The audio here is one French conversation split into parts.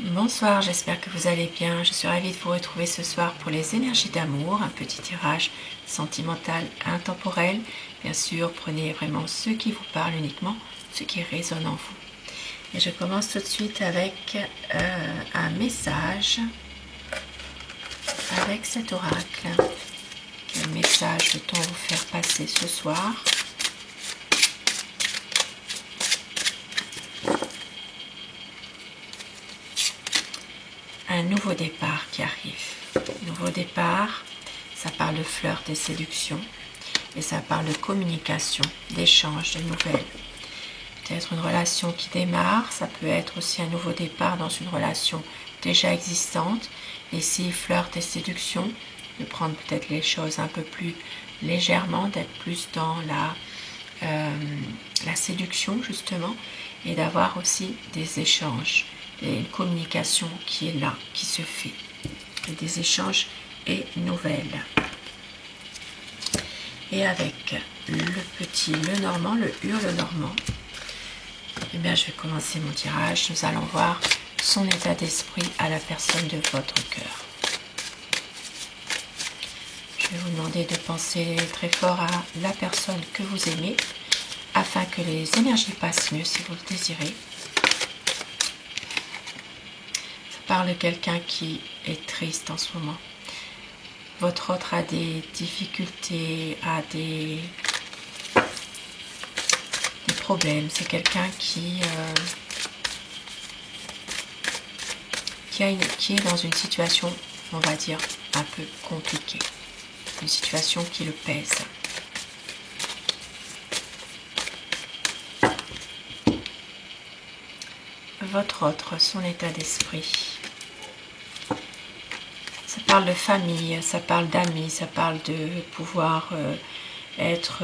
Bonsoir, j'espère que vous allez bien. Je suis ravie de vous retrouver ce soir pour les énergies d'amour, un petit tirage sentimental intemporel. Bien sûr, prenez vraiment ce qui vous parle uniquement, ce qui résonne en vous. Et je commence tout de suite avec un message, avec cet oracle. Quel message veut-on vous faire passer ce soir ? Un nouveau départ qui arrive. Nouveau départ, ça parle de flirt et séduction. Et ça parle de communication, d'échange, de nouvelles. Peut-être une relation qui démarre, ça peut être aussi un nouveau départ dans une relation déjà existante. Et si flirt et séduction, de prendre peut-être les choses un peu plus légèrement, d'être plus dans la séduction justement, et d'avoir aussi des échanges, une communication qui est là, qui se fait, et des échanges et nouvelles. Et avec le normand, le hurle normand, eh bien je vais commencer mon tirage. Nous allons voir son état d'esprit à la personne de votre cœur. Je vais vous demander de penser très fort à la personne que vous aimez afin que les énergies passent mieux si vous le désirez. Ça parle de quelqu'un qui est triste en ce moment. Votre autre a des difficultés, a des problèmes. C'est quelqu'un qui est dans une situation, on va dire, un peu compliquée. Une situation qui le pèse. Votre autre, son état d'esprit. Ça parle de famille, ça parle d'amis, ça parle de pouvoir être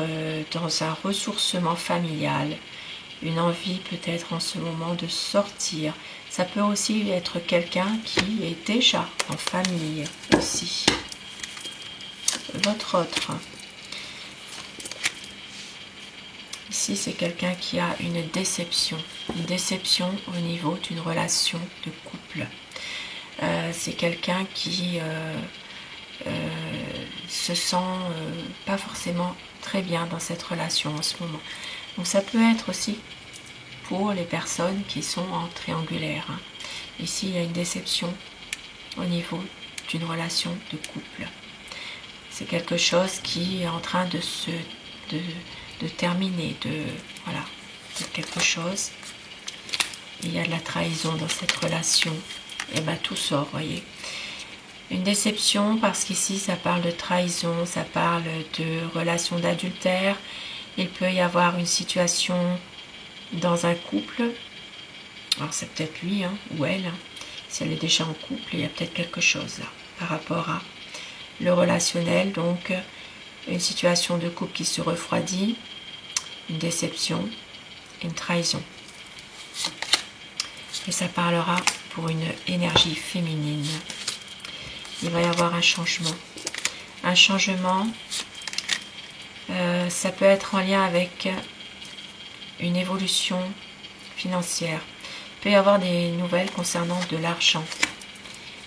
dans un ressourcement familial, une envie peut-être en ce moment de sortir. Ça peut aussi être quelqu'un qui est déjà en famille aussi. Votre autre. Ici, c'est quelqu'un qui a une déception au niveau d'une relation de couple. C'est quelqu'un qui se sent pas forcément très bien dans cette relation en ce moment. Donc ça peut être aussi pour les personnes qui sont en triangulaire. Ici, il y a une déception au niveau d'une relation de couple. C'est quelque chose qui est en train de terminer, voilà, de quelque chose. Il y a de la trahison dans cette relation. Et bien tout sort, voyez. Une déception parce qu'ici ça parle de trahison, ça parle de relation d'adultère. Il peut y avoir une situation dans un couple. Alors c'est peut-être lui ou elle. Si elle est déjà en couple, il y a peut-être quelque chose là par rapport à le relationnel. Donc une situation de couple qui se refroidit, une déception, une trahison. Et ça parlera pour une énergie féminine. Il va y avoir un changement. Un changement, ça peut être en lien avec une évolution financière. Il peut y avoir des nouvelles concernant de l'argent.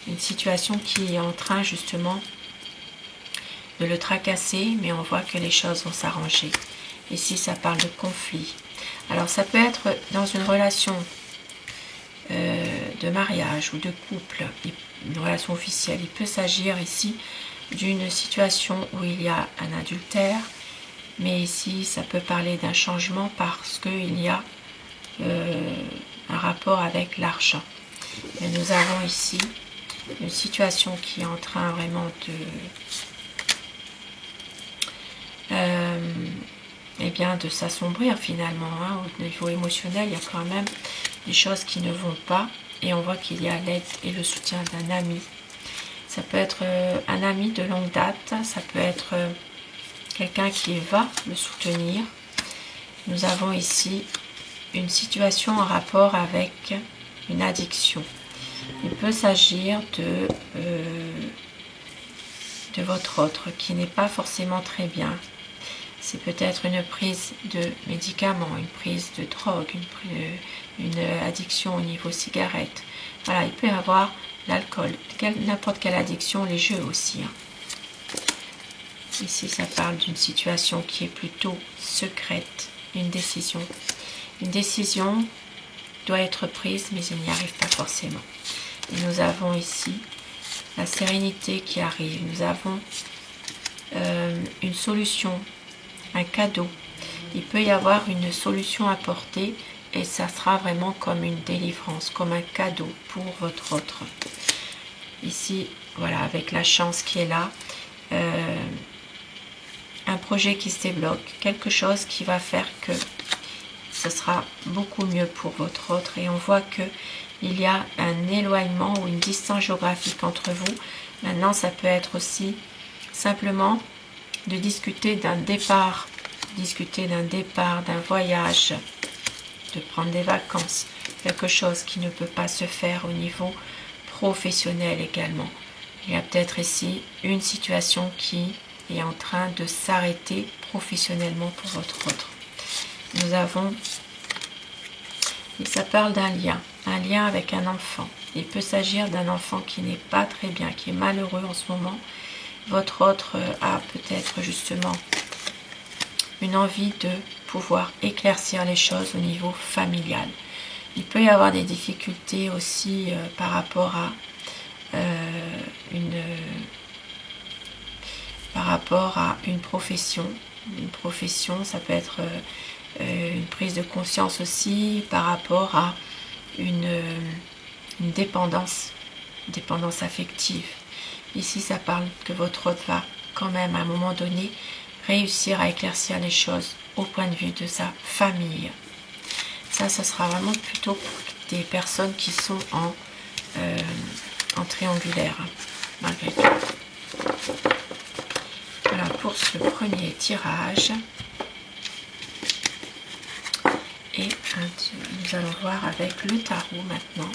Une situation qui est en train justement de le tracasser, mais on voit que les choses vont s'arranger. Ici, ça parle de conflit. Alors, ça peut être dans une relation de mariage ou de couple, une relation officielle. Il peut s'agir ici d'une situation où il y a un adultère, mais ici ça peut parler d'un changement parce qu'il y a un rapport avec l'argent. Et nous avons ici une situation qui est en train vraiment de s'assombrir finalement. Au niveau émotionnel, il y a quand même des choses qui ne vont pas et on voit qu'il y a l'aide et le soutien d'un ami. Ça peut être un ami de longue date, ça peut être quelqu'un qui va le soutenir. Nous avons ici une situation en rapport avec une addiction. Il peut s'agir de votre autre qui n'est pas forcément très bien. c'est peut-être une prise de médicaments, une prise de drogue, une addiction au niveau cigarette. Voilà, il peut y avoir l'alcool, n'importe quelle addiction, les jeux aussi. Ici, ça parle d'une situation qui est plutôt secrète, une décision. Une décision doit être prise, mais il n'y arrive pas forcément. Et nous avons ici la sérénité qui arrive. Nous avons une solution, un cadeau. Il peut y avoir une solution apportée et ça sera vraiment comme une délivrance, comme un cadeau pour votre autre. Ici, voilà, avec la chance qui est là, un projet qui se débloque, quelque chose qui va faire que ce sera beaucoup mieux pour votre autre. Et on voit que il y a un éloignement ou une distance géographique entre vous. Maintenant, ça peut être aussi simplement de discuter d'un départ, d'un voyage, de prendre des vacances, quelque chose qui ne peut pas se faire au niveau professionnel également. Il y a peut-être ici une situation qui est en train de s'arrêter professionnellement pour votre autre. Nous avons, et ça parle d'un lien avec un enfant. Il peut s'agir d'un enfant qui n'est pas très bien, qui est malheureux en ce moment. Votre autre a peut-être justement une envie de pouvoir éclaircir les choses au niveau familial. Il peut y avoir des difficultés aussi par rapport à une profession. Une profession, ça peut être une prise de conscience aussi par rapport à une dépendance affective. Ici, ça parle que votre autre va quand même à un moment donné réussir à éclaircir les choses au point de vue de sa famille. Ça sera vraiment plutôt des personnes qui sont en triangulaire, malgré tout. Voilà pour ce premier tirage. Et nous allons voir avec le tarot maintenant.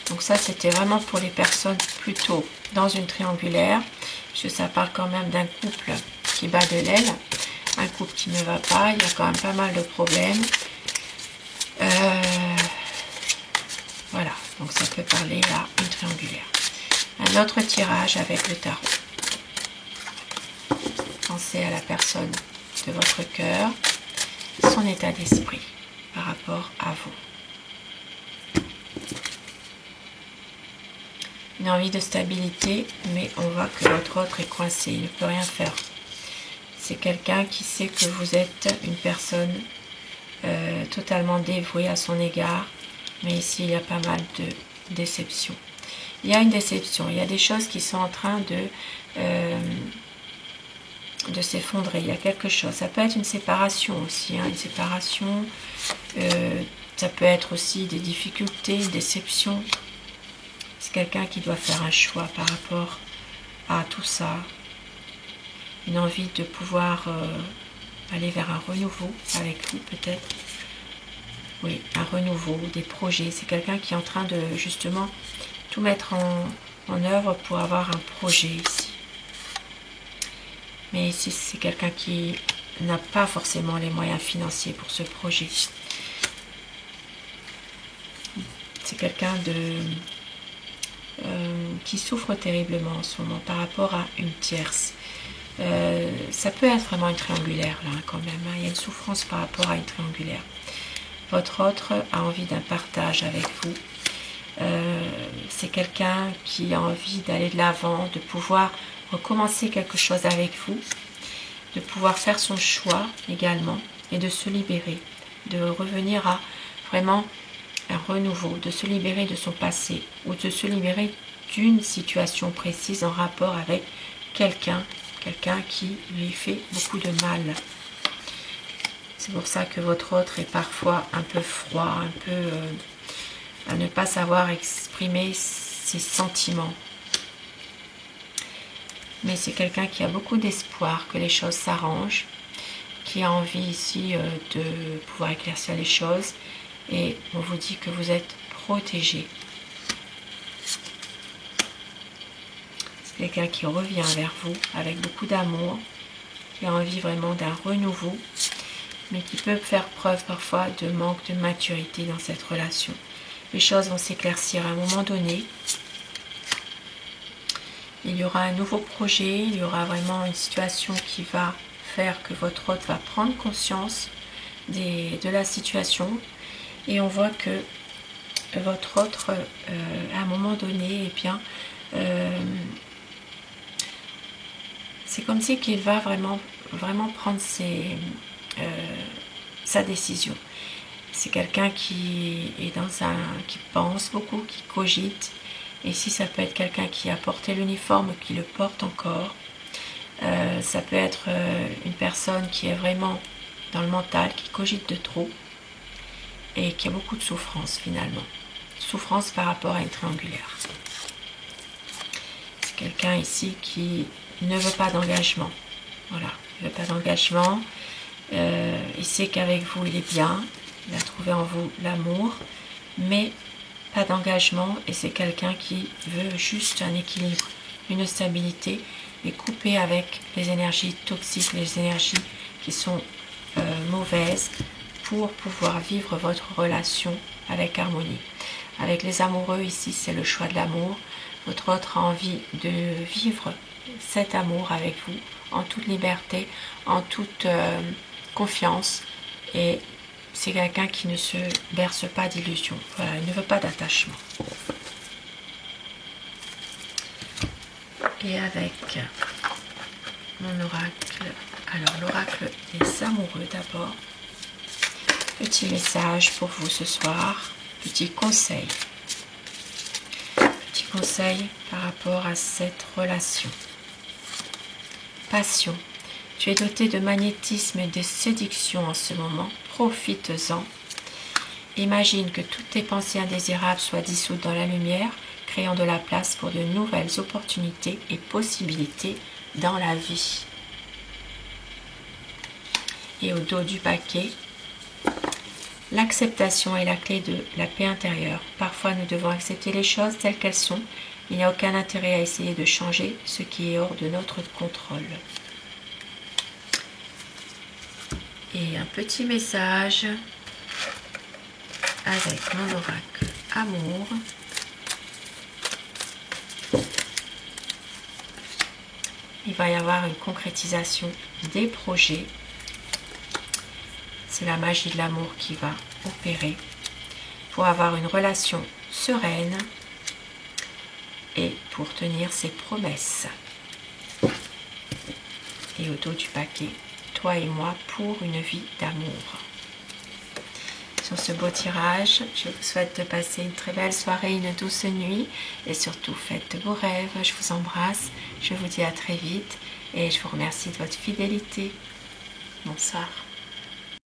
Donc ça, c'était vraiment pour les personnes plutôt dans une triangulaire, puisque ça parle quand même d'un couple qui bat de l'aile, un couple qui ne va pas, il y a quand même pas mal de problèmes. Voilà, donc ça peut parler à une triangulaire. Un autre tirage avec le tarot. Pensez à la personne de votre cœur, son état d'esprit par rapport à vous. Une envie de stabilité, mais on voit que votre autre est coincé, il ne peut rien faire. C'est quelqu'un qui sait que vous êtes une personne totalement dévouée à son égard, mais ici il y a pas mal de déceptions. Il y a une déception, il y a des choses qui sont en train de s'effondrer, il y a quelque chose. Ça peut être une séparation aussi, une séparation, ça peut être aussi des difficultés, une déception. C'est quelqu'un qui doit faire un choix par rapport à tout ça. Une envie de pouvoir aller vers un renouveau avec vous peut-être. Oui, un renouveau, des projets. C'est quelqu'un qui est en train de justement tout mettre en œuvre pour avoir un projet ici. Mais ici, c'est quelqu'un qui n'a pas forcément les moyens financiers pour ce projet. C'est quelqu'un qui souffre terriblement en ce moment par rapport à une tierce. Ça peut être vraiment une triangulaire là quand même. Il y a une souffrance par rapport à une triangulaire. Votre autre a envie d'un partage avec vous. C'est quelqu'un qui a envie d'aller de l'avant, de pouvoir recommencer quelque chose avec vous, de pouvoir faire son choix également et de se libérer, de revenir à vraiment un renouveau, de se libérer de son passé ou de se libérer d'une situation précise en rapport avec quelqu'un qui lui fait beaucoup de mal. C'est pour ça que votre autre est parfois un peu froid, un peu à ne pas savoir exprimer ses sentiments. Mais c'est quelqu'un qui a beaucoup d'espoir que les choses s'arrangent, qui a envie ici de pouvoir éclaircir les choses. Et on vous dit que vous êtes protégé. C'est quelqu'un qui revient vers vous avec beaucoup d'amour, qui a envie vraiment d'un renouveau, mais qui peut faire preuve parfois de manque de maturité dans cette relation. Les choses vont s'éclaircir à un moment donné. Il y aura un nouveau projet, il y aura vraiment une situation qui va faire que votre hôte va prendre conscience de la situation. Et on voit que votre autre, à un moment donné, eh bien, c'est comme si qu'il va vraiment prendre sa décision. C'est quelqu'un qui est qui pense beaucoup, qui cogite. Et si ça peut être quelqu'un qui a porté l'uniforme, qui le porte encore, ça peut être une personne qui est vraiment dans le mental, qui cogite de trop et qui a beaucoup de souffrance finalement. Souffrance par rapport à une triangulaire. C'est quelqu'un ici qui ne veut pas d'engagement. Voilà, il ne veut pas d'engagement. Il sait qu'avec vous il est bien, il a trouvé en vous l'amour, mais pas d'engagement, et c'est quelqu'un qui veut juste un équilibre, une stabilité, et couper avec les énergies toxiques, les énergies qui sont mauvaises, pour pouvoir vivre votre relation avec harmonie. Avec les amoureux, ici c'est le choix de l'amour. Votre autre a envie de vivre cet amour avec vous en toute liberté, en toute confiance, et c'est quelqu'un qui ne se berce pas d'illusions. Voilà, il ne veut pas d'attachement. Et avec mon oracle, alors l'oracle des amoureux d'abord. Petit message pour vous ce soir, petit conseil. Petit conseil par rapport à cette relation. Passion. Tu es doté de magnétisme et de séduction en ce moment. Profites-en. Imagine que toutes tes pensées indésirables soient dissoutes dans la lumière, créant de la place pour de nouvelles opportunités et possibilités dans la vie. Et au dos du paquet, l'acceptation est la clé de la paix intérieure. Parfois, nous devons accepter les choses telles qu'elles sont. Il n'y a aucun intérêt à essayer de changer ce qui est hors de notre contrôle. Et un petit message avec mon oracle amour. Il va y avoir une concrétisation des projets. C'est la magie de l'amour qui va opérer pour avoir une relation sereine et pour tenir ses promesses. Et au dos du paquet, toi et moi pour une vie d'amour. Sur ce beau tirage, je vous souhaite de passer une très belle soirée, une douce nuit et surtout faites de beaux rêves. Je vous embrasse, je vous dis à très vite et je vous remercie de votre fidélité. Bonsoir.